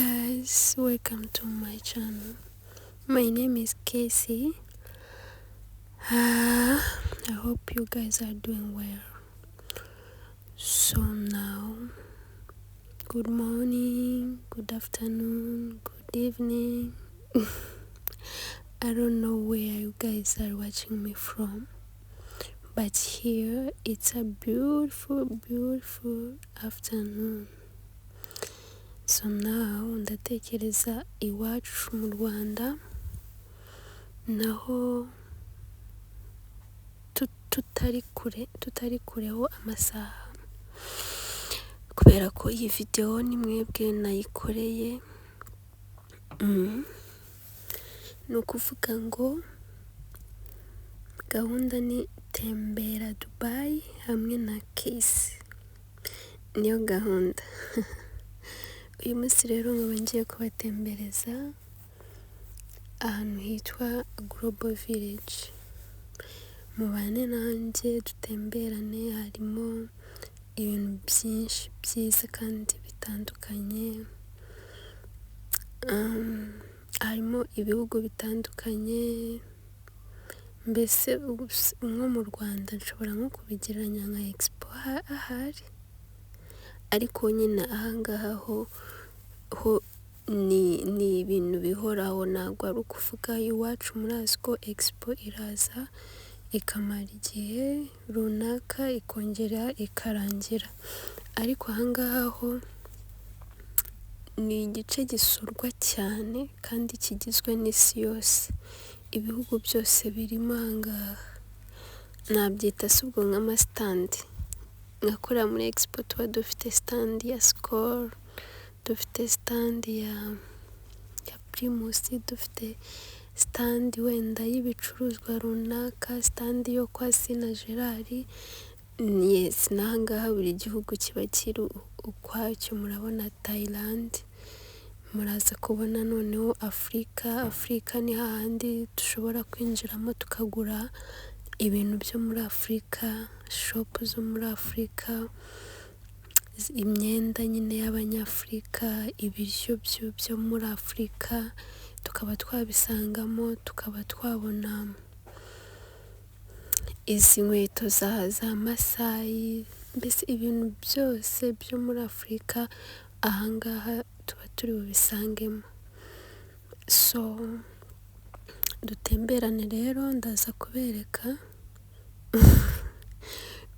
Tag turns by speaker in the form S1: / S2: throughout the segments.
S1: guys, welcome to my channel. My name is Keicy. I hope you guys are doing well. So now, good morning, good afternoon, good evening. I don't know where you guys are watching me from, but here it's a beautiful afternoon. So now ndatekereza iwacu mu Rwanda naho tutari kureho amasaha, kubera ko iyi video ni mwebwe nayikoreye. Ni ukuvuga ngo gahunda ni Tembera DUBAİ hamwe na Keicy, niyo gahunda. Uyu munsi rero nkaba ngiye kubatembereza ahantu hitwa Global Village. Mubane nanjye dutemberane, harimo ibintu byinshi byiza kandi bitandukanye. Harimo ibihugu bitandukanye, mbese nko mu Rwanda nshobora nko kubigereranya nka expo ahari, ariko nyine ahangaha ho ni ibintu bihoraho, ntabwo ari ukuvuga iwacu murazi ko expo iraza ikamara igihe runaka ikongera ikarangira, ariko ahangaha ho ni igice gisurwa cyane kandi kigizwe n'isi yose. Ibihugu byose birimo ahangaha, nabyita si ubwo nk'amasitandi. Nkakora muri expo tuba dufite stand ya Skol, dufite stand ya Primus, dufite stand wenda y'ibicuruzwa runaka, stand yo kwa Sina Gerard. Yes, n'ahangaha buri gihugu kiba kiri ukwacyo. Murabona Thailand, muraza kubona noneho Afrika ni hahandi dushobora kwinjiramo tukagura ibintu byo muri Afrika, shop zo muri Afrika, imyenda nyine y'abanyafrika, ibiryo byo muri Afrika tukaba twabisangamo, tukaba twabona izi nkweto za Masai, mbese ibintu byose byo muri Afrika ahangaha tuba turi bubisangemo. So dutemberane rero, ndaza kubereka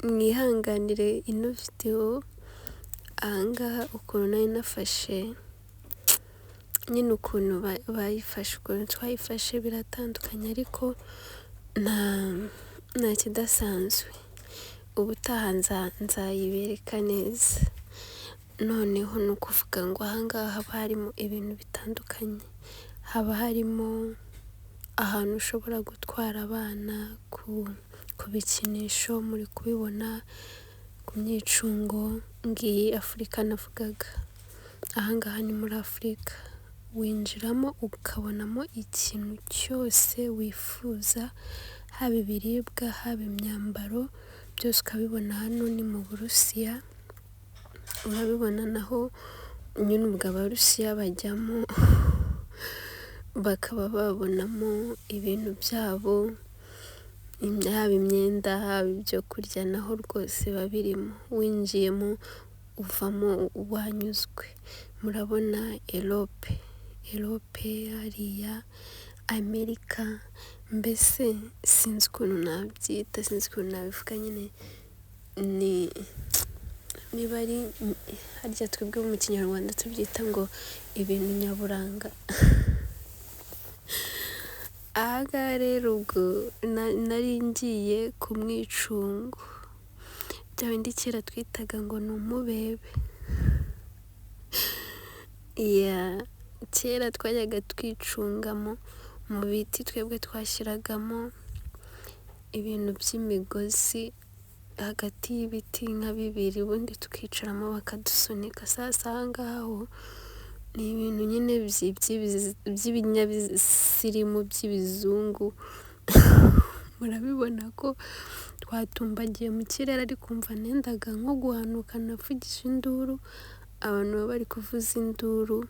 S1: mwihanganire ino video ahangaha ukuntu nari nafashe, nyine ukuntu bayifashe, ukuntu twayifashe biratandukanye, ariko nta kidasanzwe. Ubutaha nzayibereka neza. Noneho ni ukuvuga ngo ahangaha haba harimo ibintu bitandukanye. Haba harimo ahantu ushobora gutwara abana ku bikinisho, muri kubibona ku myicungo ngiyi Afrika navugaga. Ahangaha ni muri Afrika, winjiramo ukabonamo ikintu cyose wifuza, haba ibiribwa, haba imyambaro, byose ukabibona. Hano ni mu Burusiya, urabibona naho nyine ubwo Abarusiya bajyamo bakaba babonamo ibintu byabo, haba imyenda, haba ibyo kurya, naho rwose babirimo. Winjiyemo uvamo wanyuzwe. Murabona Europe hariya, Amerika, mbese sinzi ukuntu nabyita, sinzi ukuntu nabivuga. Nyine niba ari harya twebwe mu Kinyarwanda tubyita ngo ibintu nyaburanga. Ahangaha rero ubwo nari ngiye ku mwicungo, bya bindi kera twitaga ngo ni umubebe. Kera twajyaga twicungamo mu biti, twebwe twashyiragamo ibintu by'imigozi hagati y'ibiti nka bibiri, ubundi tukicaramo bakadusunika. Sasa ahangaha ho ni ibintu nyine by'ibinyabisirimu by'ibizungu. Murabibona ko twatumbagiye mu kirere, ariko umva nendaga nko guhanuka navugisha induru, abantu baba bari kuvuza induru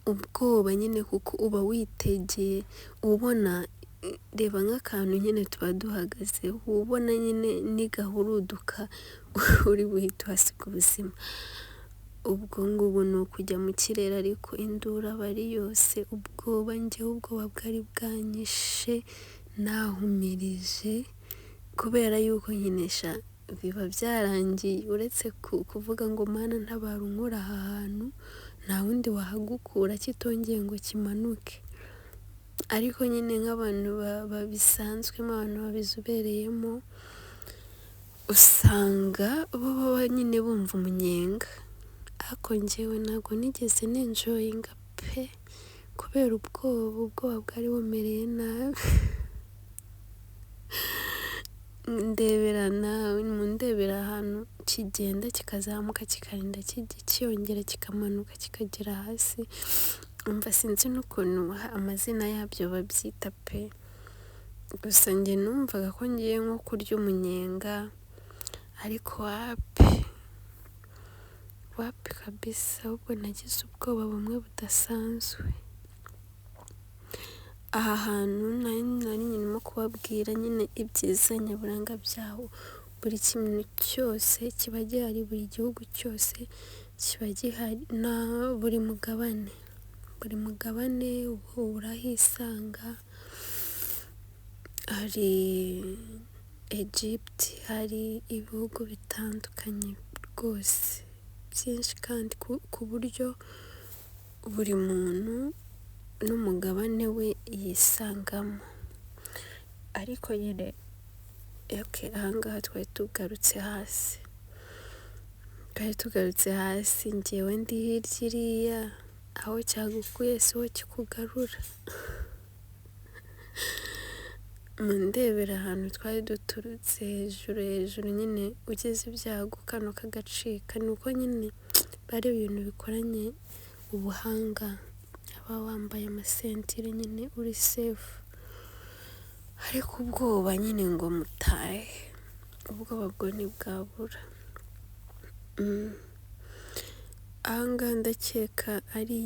S1: ubwoba nyine kuko uba witegeye ubona reba nk'akantu nyine tuba duhagaze ubona nyine nigahuruduka uri buhite uhasiga ubuzima. Ubwo ngubu ni ukujya mu kirere ariko induru aba ari yose, ubwoba njyewe ubwoba bwari bwanyishe nahumirije kubera yuko nkinesha biba byarangiye uretse kuvuga ngo mana ntabara unkura aha hantu nta wundi wahagukura kitongeye ngo kimanuke. Ariko nyine nk'abantu babisanzwemo abantu babizobereyemo usanga bo nyine bumva umunyenga, ariko njyewe ntabwo nigeze nenjoyinga pe kubera ubwoba bwari bumereye nabi. Ndebera ahantu kigenda kikazamuka kikarinda kiyongera kikamanuka kikagera hasi, umva sinzi n'ukuntu amazina yabyo babyita pe, gusa njye numvaga ko ngiye nko kurya umunyenga ariko wapi kabisa, ahubwo nagize ubwoba bumwe budasanzwe. Aha hantu nari nyirimo kubabwira nyine ibyiza nyaburanga byaho, buri kintu cyose kiba gihari, buri gihugu cyose kiba gihari, na buri mugabane urahisanga. Hari Egypt, hari ibihugu bitandukanye rwose byinshi kandi ku buryo buri muntu n'umugabane we yisangamo. Ariko nyine ahangaha twari tugarutse hasi njyewe ndi hirya iriya, aho cyagukuye si ho kikugarura. Mundebera ahantu twari duturutse hejuru nyine ugeze ibyago kano kagacika, ni uko nyine bari ibintu bikoranye ubuhanga, aba wambaye amasentire nyine uri sefu, ariko ubwoba nyine ngo mutahe, ubwoba bwo ntibwabura. Ahangaha ndakeka ari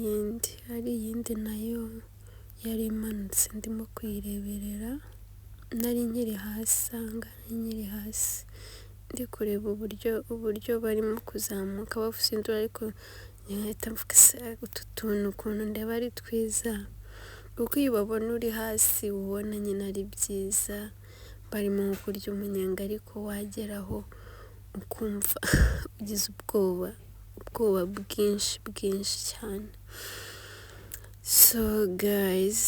S1: iyindi nayo yari imanutse ndimo kuyireberera, nari nkiri hasi ndi kureba uburyo barimo kuzamuka bavuza induru, ariko nkahita mvuga utu tuntu ukuntu ndeba ari twiza, kuko iyo ubabona uri hasi ubona nyine ari byiza, barimo kurya umunyenga ariko wageraho ukumva ugize ubwoba bwinshi cyane. So guys,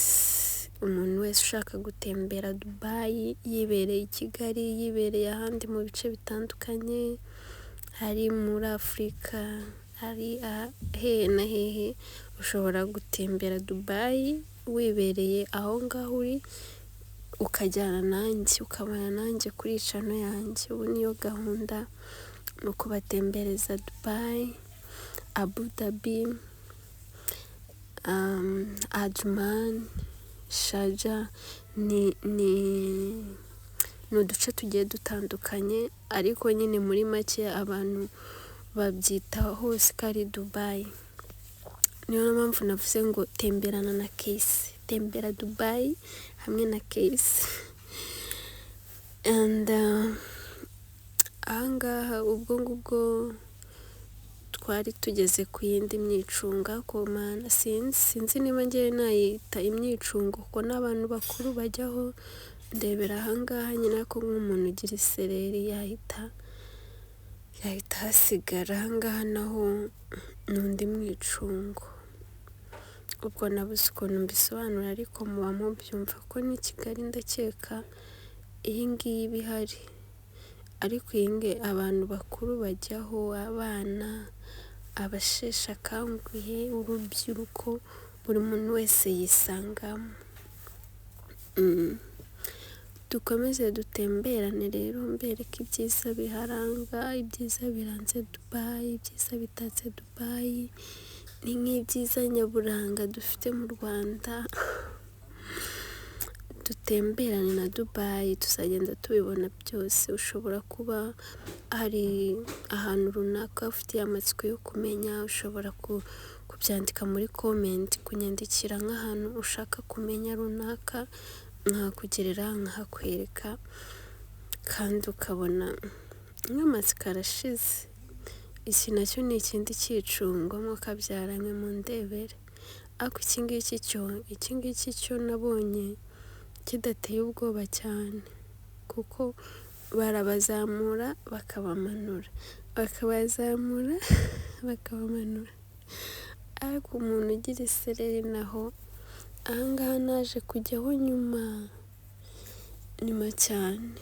S1: umuntu wese ushaka gutembera Dubai yibereye i Kigali, yibereye ahandi mu bice bitandukanye, hari muri Afurika, hari hehe na hehe, ushobora gutembera Dubai wibereye aho ngaho uri, ukajyana nanjye ukabana nanjye kuri cano yanjye. Ubu niyo gahunda ni ukubatembereza Dubai, Abu Dhabi, Ajman, Sharjah, ni uduce tugiye dutandukanye, ariko nyine muri make abantu babyita hose ko ari Dubai. Niyo mpamvu navuze ngo temberana na Keicy, tembera Dubai hamwe na Keicy. And ahangaha ubwo ngubwo twari tugeze ku yindi myicunga, ko mana sinzi niba ngewe nayita imyicungo kuko n'abantu bakuru bajyaho. Ndebera ahangaha nyine ko nk'umuntu ugira isereri yahita hasigara. Ahangaha naho n'undi mwicungo, ubwo nabuze ukuntu mbisobanura, ariko muba mubyumva ko ni Kigali ndakeka iyi ngiyi iba ihari, ariko iyi ngiyi abantu bakuru bajyaho, abana, abasheshe akanguhe, urubyiruko, buri muntu wese yisangamo. Dukomeze dutemberane rero, mbereke ibyiza biharanga, ibyiza biranze Dubai, ibyiza bitatse Dubai, ni nk'ibyiza nyaburanga dufite mu Rwanda. Dutemberane na Dubai, tuzagenda tubibona byose. Ushobora kuba hari ahantu runaka ufitiye amatsiko yo kumenya, ushobora kubyandika muri comment, kunyandikira nk'ahantu ushaka kumenya runaka, nkakugerera nkahakwereka kandi ukabona nk'amatsiko arashize. Iki nacyo ni ikindi cyicungo mukabyaranywe mu ndebere. Ariko iki ngiki cyo nabonye kidateye ubwoba cyane, kuko barabazamura bakabamanura, bakabazamura bakabamanura. Ariko umuntu ugira isereri naho, ahangaha naje kujyaho nyuma cyane.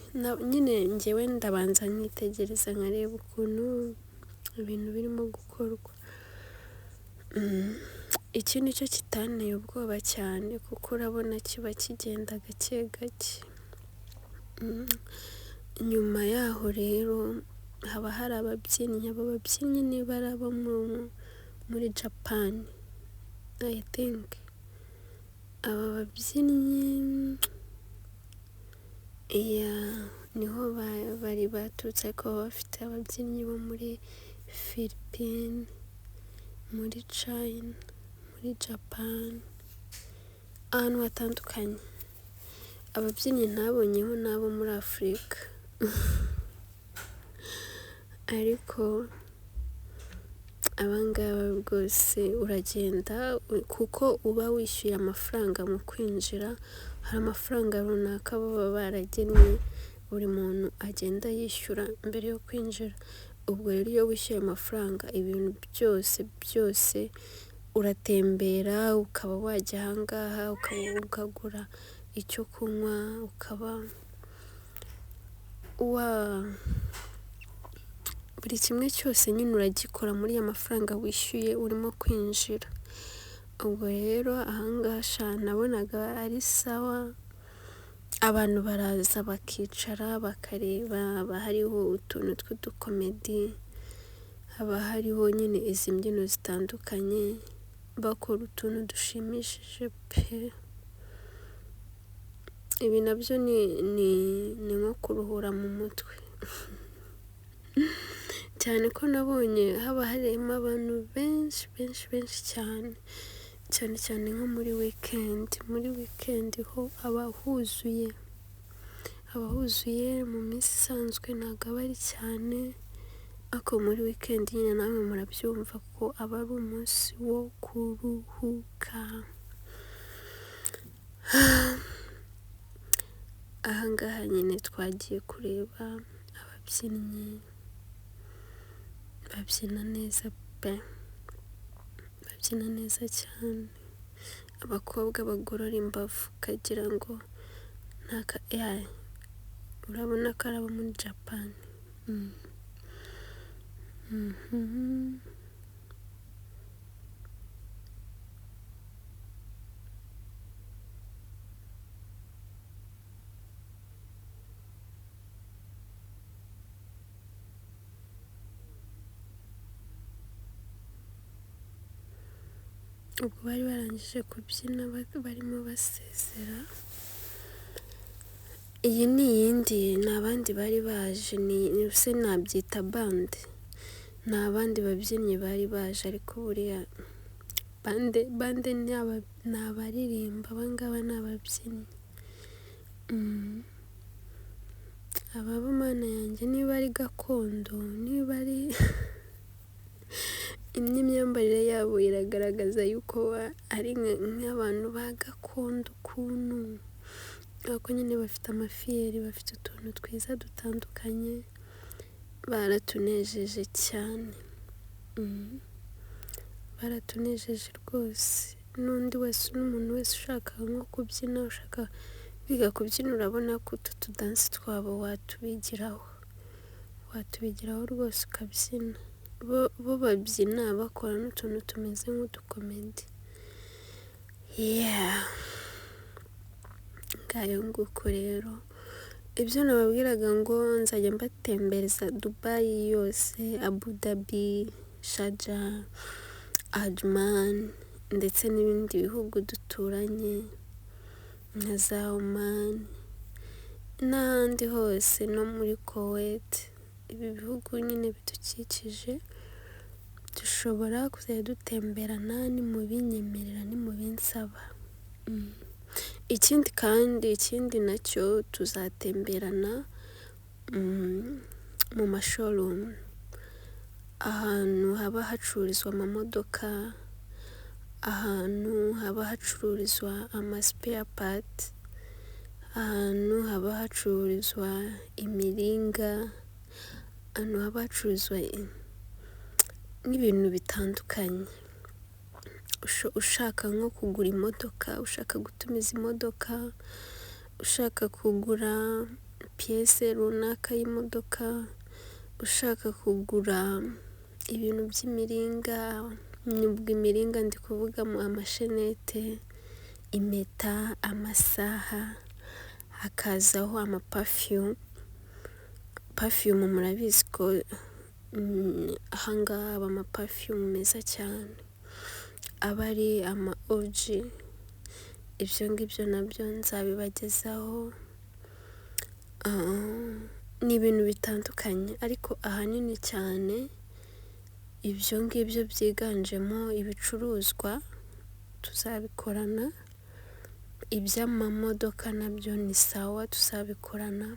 S1: Nyine njyewe ndabanza nkitegereza nkareba ukuntu ibintu birimo gukorwa. Iki nicyo kitanteye ubwoba cyane, kuko urabona kiba kigenda gake gake. Nyuma yaho rero haba hari ababyinnyi. Aba babyinnyi niba ari abo muri Japan, I think. Aba babyinnyi niho bari baturutse, ariko baba bafite ababyinnyi bo muri Philippines, muri China, muri Japan, ahantu hatandukanye. Ababyinnyi ntabonyeho n'abo muri Afurika. Ariko abangaba rwose uragenda, kuko uba wishyuye amafaranga mu kwinjira. Hari amafaranga runaka baba baragennye buri muntu agenda yishyura mbere yo kwinjira. Ubwo rero iyo wishyuye amafaranga, ibintu byose uratembera, ukaba wajya ahangaha ukagura icyo kunywa, ukaba buri kimwe cyose nyine uragikora muri ya mafaranga wishyuye urimo kwinjira. Ubwo rero ahangaha nabonaga ari sawa. Abantu baraza bakicara bakareba, haba hariho utuntu tw'udukomedi, haba hariho nyine izi mbyino zitandukanye, bakora utuntu dushimishije pe. Ibi nabyo ni nko kuruhura mu mutwe. Cyane ko nabonye haba harimo abantu benshi cyane nko muri weekend ho haba huzuye. Mu minsi isanzwe ntabwo aba ari cyane, ariko muri weekend nyine namwe murabyumva ko aba ari umunsi wo kuruhuka. Ahangaha nyine twagiye kureba ababyinnyi babyina neza pe, babyina neza cyane. Abakobwa bagorora imbavu ukagira ngo urabona ko ari abo muri Japan. Ubwo bari barangije kubyina barimo basezera. Iyi ni iyindi, ni abandi bari baje, se nabyita bande. Ni abandi babyinnyi bari baje, ariko buriya bande ni abaririmba, abangaba ni ababyinnyi. Aba mana yanjye, niba ari gakondo, niba ari imyambarire yabo iragaragaza yuko ari nk'abantu ba gakondo ukuntu. Ariko nyine bafite amafiyeri, bafite utuntu twiza dutandukanye, baratunejeje cyane. Baratunejeje rwose. N'umuntu wese ushaka nko kubyina, ushaka biga kubyina, urabona ko utu tudansi twabo watubigiraho rwose ukabyina. Bo babyina bakora n'utuntu tumeze nk'udukomedi. Ngayo nguko rero, ibyo nababwiraga ngo nzajya mbatembereza Dubai yose, Abu Dhabi, Sharjah, Ajman, ndetse n'ibindi bihugu duturanye nka za Oman n'ahandi hose, no muri Kuwait. Ibi bihugu nyine bidukikije dushobora kuzajya dutemberana nimubinyemerera nimubinsaba. Ikindi nacyo tuzatemberana mu mashowroom, ahantu haba hacururizwa amamodoka, ahantu haba hacururizwa spare part, ahantu haba hacururizwa imiringa, ahantu haba hacururizwa n'ibintu bitandukanye. Ushaka nko kugura imodoka, ushaka gutumiza imodoka, ushaka kugura piyese runaka y'imodoka, ushaka kugura ibintu by'imiringa, nubwo imiringa ndi kuvugamo amashenete, impeta, amasaha, hakazaho amaperfume. Perfume murabizi ko ahangaha haba amaperfume meza cyane, aba ari ama OG. Ibyo ngibyo nabyo nzabibagezaho. Ni ibintu bitandukanye ariko ahanini cyane ibyo ngibyo byiganjemo ibicuruzwa tuzabikorana. Iby'amamodoka nabyo ni sawa tuzabikorana,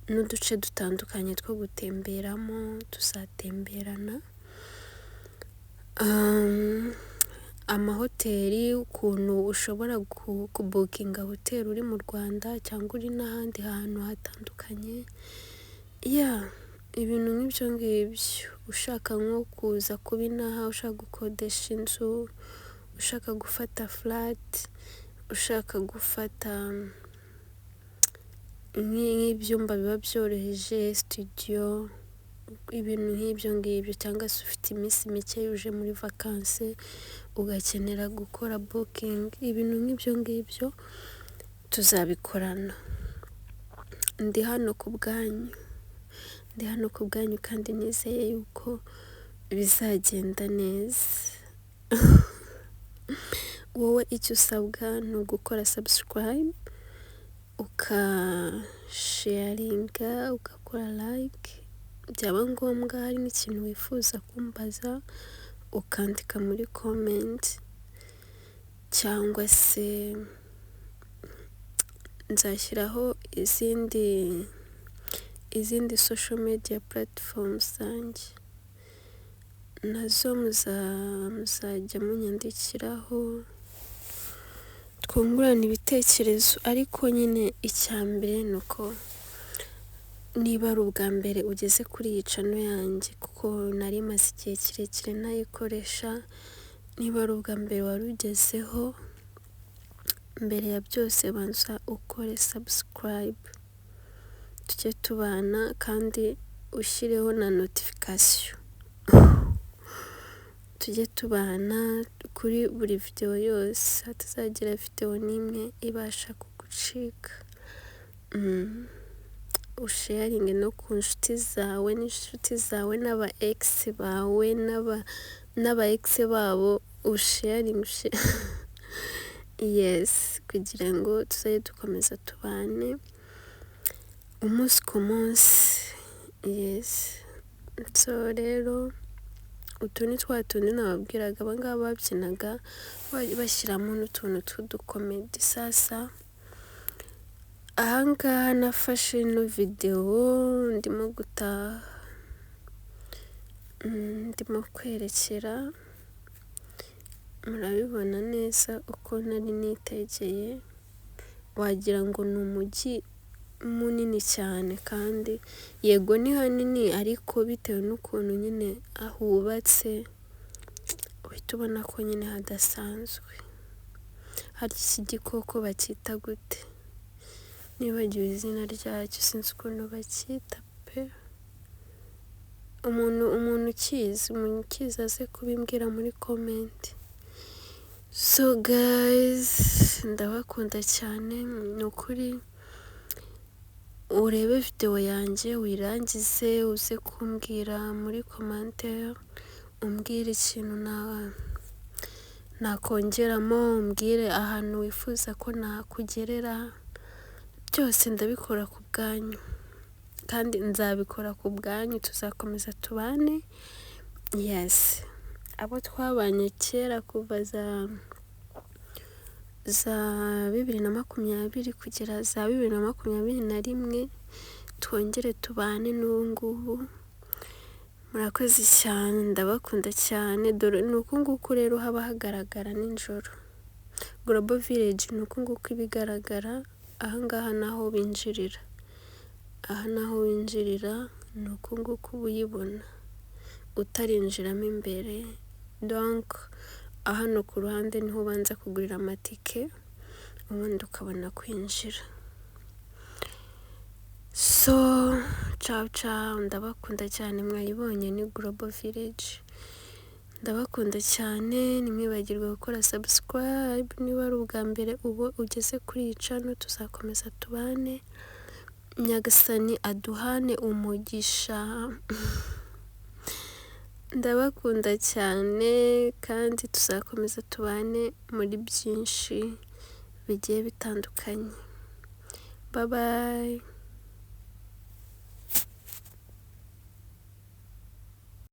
S1: n'uduce dutandukanye two gutemberamo tuzatemberana. Amahoteli, ukuntu ushobora kubukinga hoteli uri mu Rwanda cyangwa uri n'ahandi hantu hatandukanye, ibintu nk'ibyo ngibyo. Ushaka nko kuza kuba inaha, ushaka gukodesha inzu, ushaka gufata flat, ushaka gufata nk'ibyumba biba byoroheje, studio, ibintu nk'ibyo ngibyo, cyangwa se ufite iminsi mike uje muri vacances ugakenera gukora booking, ibintu nk'ibyo ngibyo tuzabikorana. Ndi hano ku bwanyu kandi nizeye yuko bizagenda neza. Wowe icyo usabwa ni ugukora subscribe, ukasharinga, ugakora like, byaba ngombwa hari n'ikintu wifuza kumbaza ukandika muri comment, cyangwa se nzashyiraho izindi social media platforms zanjye, nazo muzajya munyandikiraho twungurana ibitekerezo. Ariko nyine icyambere ni uko niba ari ubwa mbere ugeze kuri iyi channel yanjye, kuko nari maze igihe kirekire nayikoresha, niba ari ubwa mbere wari ugezeho, mbere ya byose banza ukore subscribe, tujye tubana, kandi ushyireho na notification, tujye tubana kuri buri video yose, hatazagira video n'imwe ibasha kugucika. Usharinge no ku nshuti zawe n'inshuti zawe, n'aba ex bawe n'aba ex babo, usharinge yes, kugira ngo tuzajye dukomeza tubane umunsi ku munsi. Yes, so rero utu ni twa tundi nababwiraga, abangaba babyinaga bashyiramo n'utuntu tw'udukomedi. Sasa ahangaha nafashe ino video ndimo gutaha, ndimo kwerekera, murabibona neza uko nari nitegeye, wagira ngo ni umujyi munini cyane, kandi yego ni hanini, ariko bitewe n'ukuntu nyine ahubatse uhita ubona ko nyine hadasanzwe. Hari iki gikoko bacyita gute? Nibagiwe izina ryacyo, sinzi ukuntu bacyita pe. Umuntu ukizi aze kubimbwira muri comment. So guys, ndabakunda cyane, ni ukuri. Urebe video yanjye wirangize, uze kumbwira muri commentaire, umbwire ikintu nakongeramo, umbwire ahantu wifuza ko nakugerera. Byose ndabikora ku bwanyu, kandi nzabikora ku bwanyu. Tuzakomeza tubane yes, abo twabanye kera kuva za 2020 kugera za 2021 twongere tubane n'ubu ngubu. Murakoze cyane, ndabakunda cyane. Dore ni uku nguku rero haba hagaragara nijoro. Global Village ni uku nguku ibigaragara. Aha ngaha naho binjirira, aha naho winjirira ni uku nguku uba uyibona utarinjiramo imbere. Donc hano ku ruhande niho ubanza kugurira amatike ubundi ukabona kwinjira. So ciao ciao, ndabakunda cyane. Mwayibonye ni Global Village, ndabakunda cyane. Nimwibagirwe gukora subscribe niba ari ubwa mbere ubu ugeze kuri iyi channel. Tuzakomeza tubane, Nyagasani aduhane umugisha. Ndabakunda cyane kandi tuzakomeza tubane muri byinshi bigiye bitandukanye. Bye bye.